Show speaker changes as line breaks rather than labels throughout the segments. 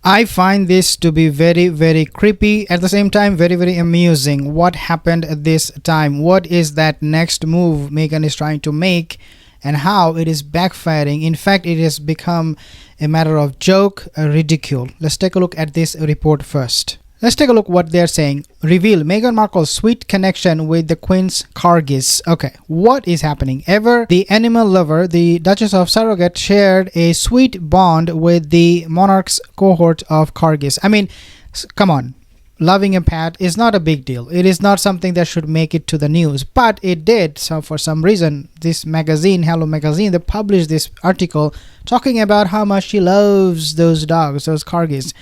I find this to be very, very creepy. At the same time, very, very amusing. What happened at this time? What is that next move Meghan is trying to make, and how it is backfiring? In fact, it has become a matter of joke, a ridicule. Let's take a look at this report first. Let's take a look what they're saying. Reveal Meghan Markle's sweet connection with the Queen's corgis. Okay, what is happening? Ever the animal lover, the Duchess of Surrogate, shared a sweet bond with the monarch's cohort of corgis. I mean, come on. Loving a pet is not a big deal. It is not something that should make it to the news, but it did. So for some reason, this magazine, Hello Magazine, they published this article talking about how much she loves those dogs, those corgis.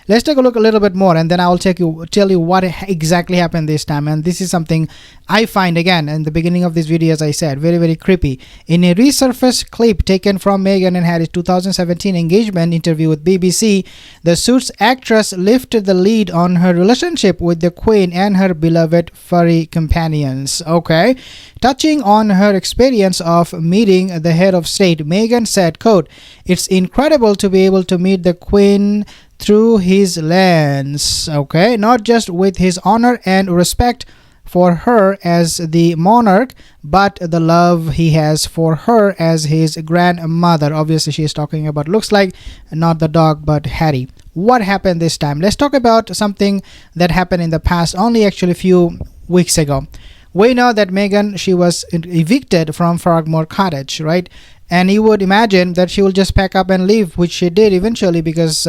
Let's take a look a little bit more, and then I will tell you what exactly happened this time. And this is something I find, again, in the beginning of this video, as I said, very, very creepy. In a resurfaced clip taken from Meghan and Harry's 2017 engagement interview with BBC, the Suits actress lifted the lead on her relationship with the Queen and her beloved furry companions. Okay. Touching on her experience of meeting the head of state, Meghan said, quote, "It's incredible to be able to meet the Queen through his lens, okay, not just with his honor and respect for her as the monarch, but the love he has for her as his grandmother." Obviously, she is talking about, looks like, not the dog, but Harry. What happened this time? Let's talk about something that happened in the past, only actually a few weeks ago. We know that Meghan, she was evicted from Frogmore Cottage, right? And you would imagine that she will just pack up and leave, which she did eventually, because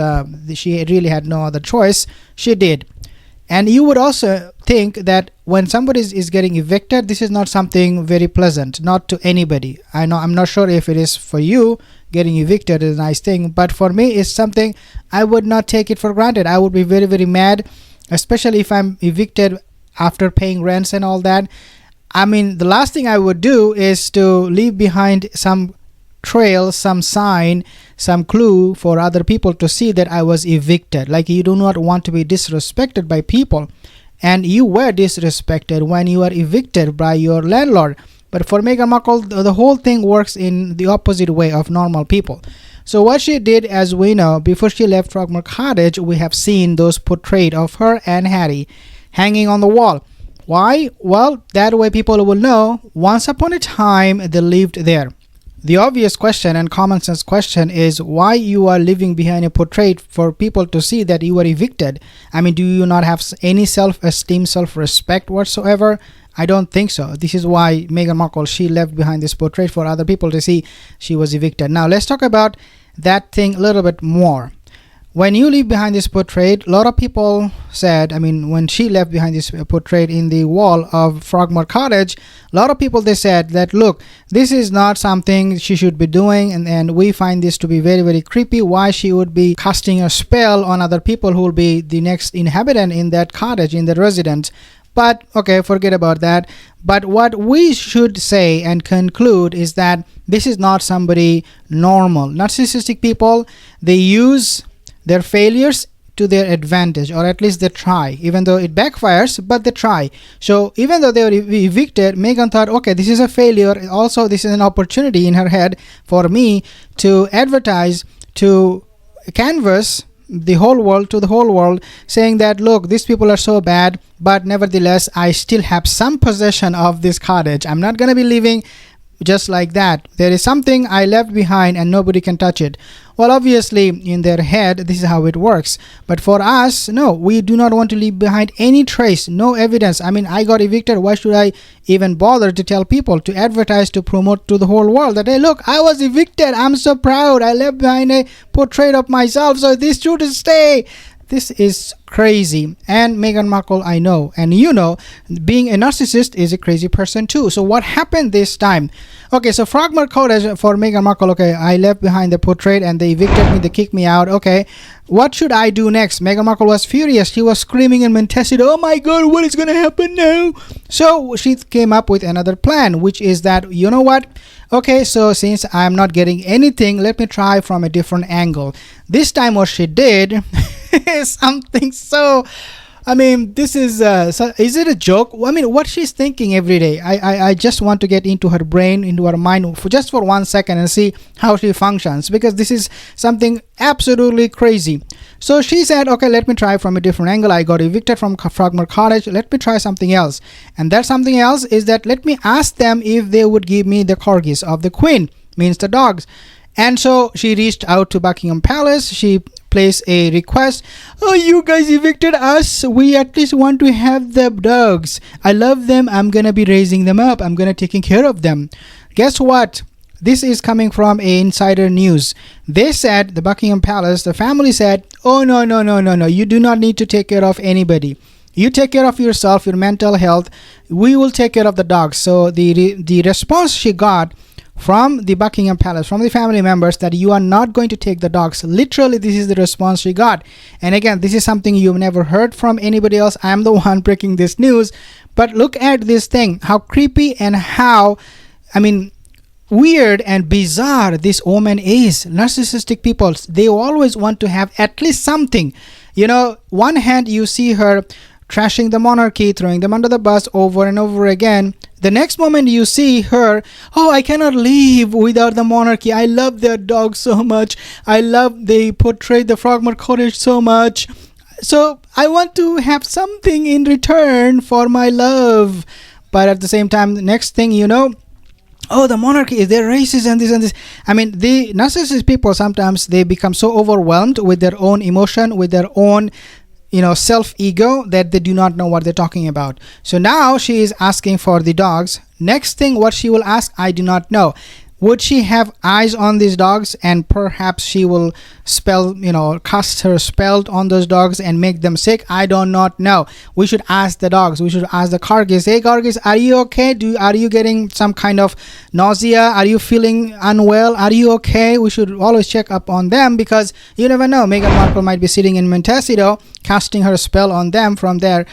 she really had no other choice. She did. And you would also think that when somebody is getting evicted, this is not something very pleasant, not to anybody. I'm not sure if it is for you. Getting evicted is a nice thing, but for me, it's something I would not take it for granted. I would be very, very mad, especially if I'm evicted after paying rents and all that. I mean, the last thing I would do is to leave behind some trail, some sign, some clue for other people to see that I was evicted. Like, you do not want to be disrespected by people, and you were disrespected when you are evicted by your landlord. But for Meghan Markle, the whole thing works in the opposite way of normal people. So what she did, as we know, before she left Frogmore Cottage, we have seen those portraits of her and Harry hanging on the wall. Why? Well, that way people will know once upon a time they lived there. The obvious question and common sense question is why you are leaving behind a portrait for people to see that you were evicted. I mean, do you not have any self-esteem, self-respect whatsoever? I don't think so. This is why Meghan Markle, she left behind this portrait for other people to see she was evicted. Now, let's talk about that thing a little bit more. When you leave behind this portrait, a lot of people said, I mean, when she left behind this portrait in the wall of Frogmore Cottage, a lot of people, they said that, look, this is not something she should be doing, and we find this to be very, very creepy. Why she would be casting a spell on other people who will be the next inhabitant in that cottage, in that residence. But okay, forget about that. But what we should say and conclude is that this is not somebody normal. Narcissistic people, they use their failures to their advantage, or at least they try, even though it backfires, but they try. So even though they were evicted, Meghan thought, okay, this is a failure. Also, this is an opportunity in her head for me to advertise, to canvas the whole world, to the whole world, saying that, look, these people are so bad, but nevertheless, I still have some possession of this cottage. I'm not going to be leaving just like that. There is something I left behind and nobody can touch it. Well, obviously, in their head, this is how it works. But for us, no, we do not want to leave behind any trace, no evidence. I mean, I got evicted. Why should I even bother to tell people, to advertise, to promote to the whole world that, hey, look, I was evicted. I'm so proud. I left behind a portrait of myself, so this should stay. This is crazy. And Meghan Markle, I know, and you know, being a narcissist is a crazy person too. So what happened this time? Okay, so Frogmore Cottage for Meghan Markle. Okay, I left behind the portrait and they evicted me, they kicked me out. Okay, what should I do next? Meghan Markle was furious. She was screaming and manifested, oh my god, what is going to happen now? So she came up with another plan, which is that, you know what? Okay, so since I'm not getting anything, let me try from a different angle. This time what she did is something so I mean, this is it a joke? I mean, what she's thinking every day. I just want to get into her brain, into her mind for just for 1 second and see how she functions, because this is something absolutely crazy. So she said, okay, let me try from a different angle. I got evicted from Frogmore Cottage. Let me try something else. And that something else is that let me ask them if they would give me the corgis of the queen, means the dogs. And so she reached out to Buckingham Palace. She placed a request. Oh, you guys evicted us. We at least want to have the dogs. I love them. I'm going to be raising them up. I'm going to taking care of them. Guess what? This is coming from a insider news. They said, the Buckingham Palace, the family said, oh, no. You do not need to take care of anybody. You take care of yourself, your mental health. We will take care of the dogs. So the response she got from the Buckingham Palace, from the family members, that you are not going to take the dogs. Literally, this is the response she got. And again, this is something you've never heard from anybody else. I am the one breaking this news. But look at this thing, how creepy and how, weird and bizarre this woman is. Narcissistic people, they always want to have at least something. One hand you see her trashing the monarchy, throwing them under the bus over and over again. The next moment you see her, oh, I cannot live without the monarchy. I love their dog so much. They portrayed the Frogmore Cottage so much. So I want to have something in return for my love. But at the same time, the next thing you know, oh, the monarchy is their racist and this and this. The narcissistic people, sometimes they become so overwhelmed with their own emotion, with their own self-ego, that they do not know what they're talking about. So now she is asking for the dogs. Next thing what she will ask, I do not know. Would she have eyes on these dogs, and perhaps she will cast her spell on those dogs and make them sick? I do not know. We should ask the dogs. We should ask the corgis. Hey corgis, are you okay? Are you getting some kind of nausea? Are you feeling unwell? Are you okay? We should always check up on them, because you never know. Meghan Markle might be sitting in Montecito, casting her spell on them from there.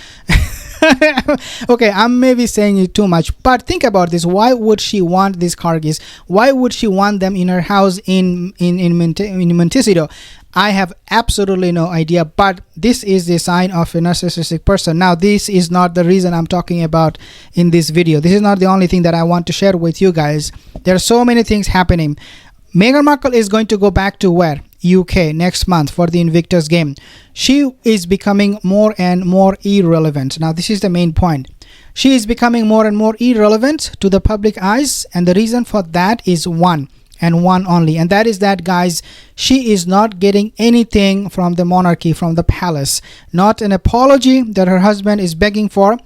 Okay, I'm maybe saying it too much, but think about this. Why would she want these corgis? Why would she want them in her house in Montecito? I have absolutely no idea, but this is the sign of a narcissistic person. Now, this is not the reason I'm talking about in this video. This is not the only thing that I want to share with you guys. There are so many things happening. Meghan Markle is going to go back to where? UK next month for the Invictus game. She is becoming more and more irrelevant. Now, this is the main point. She is becoming more and more irrelevant to the public eyes, and the reason for that is one and one only, and that is that, guys, she is not getting anything from the monarchy, from the palace. Not an apology that her husband is begging for,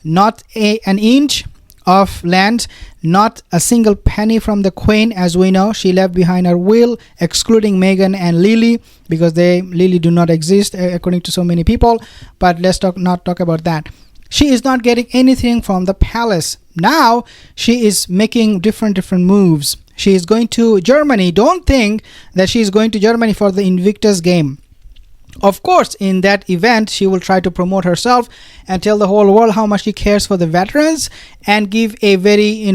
not an inch of land, not a single penny from the queen. As we know, she left behind her will, excluding Meghan and Lily, because Lily do not exist according to so many people. But let's not talk about that. She is not getting anything from the palace. Now she is making different moves. She is going to Germany. Don't think that she is going to Germany for the Invictus game. Of course, in that event, she will try to promote herself and tell the whole world how much she cares for the veterans, and give a very,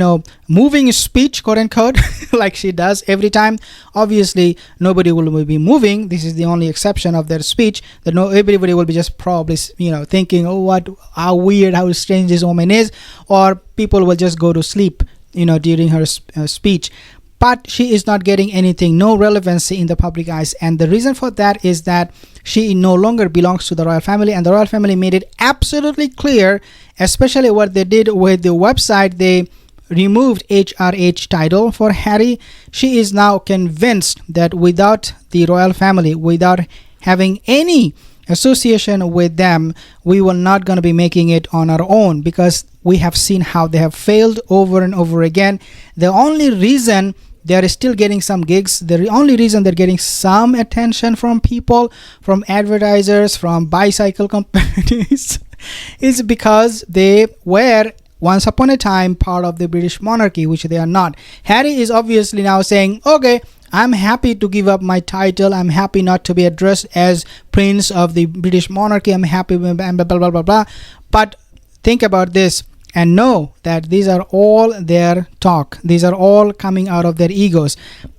moving speech, quote unquote, like she does every time. Obviously, nobody will be moving. This is the only exception of their speech. That everybody will be just probably, thinking, oh, how weird, how strange this woman is, or people will just go to sleep, during her speech. But she is not getting anything, no relevancy in the public eyes. And the reason for that is that she no longer belongs to the royal family. And the royal family made it absolutely clear, especially what they did with the website. They removed HRH title for Harry. She is now convinced that without the royal family, without having any association with them, we will not going to be making it on our own, because we have seen how they have failed over and over again. The only reason they are still getting some gigs, the only reason they're getting some attention from people, from advertisers, from bicycle companies is because they were once upon a time part of the British monarchy, which they are not. Harry is obviously now saying, okay, I'm happy to give up my title. I'm happy not to be addressed as Prince of the British monarchy. I'm happy, blah, blah, blah, blah, blah. But think about this and know that these are all their talk. These are all coming out of their egos.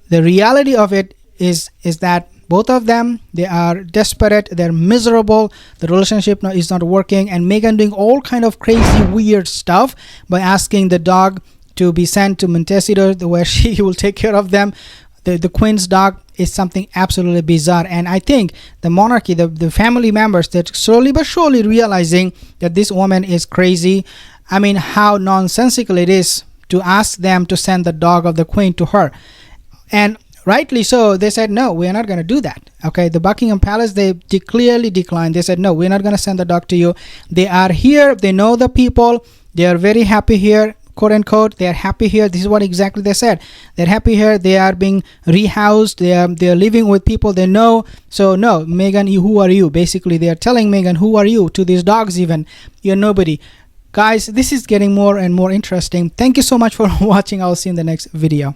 The reality of it is that Both of them, they are desperate, they're miserable, the relationship is not working, and Meghan doing all kind of crazy weird stuff by asking the dog to be sent to Montecito where she will take care of them. The queen's dog is something absolutely bizarre, and I think the monarchy, the family members, they're slowly but surely realizing that this woman is crazy. I mean, how nonsensical it is to ask them to send the dog of the queen to her. And rightly so, they said, no, we're not going to do that. Okay, the Buckingham Palace, they clearly declined. They said, no, we're not going to send the dog to you. They are here, they know the people, they are very happy here, quote unquote. They are happy here. This is what exactly they said. They're happy here. They are being rehoused. They are living with people they know. So no, Meghan, who are you? Basically, they are telling Meghan, who are you? To these dogs even. You're nobody. Guys, this is getting more and more interesting. Thank you so much for watching. I'll see you in the next video.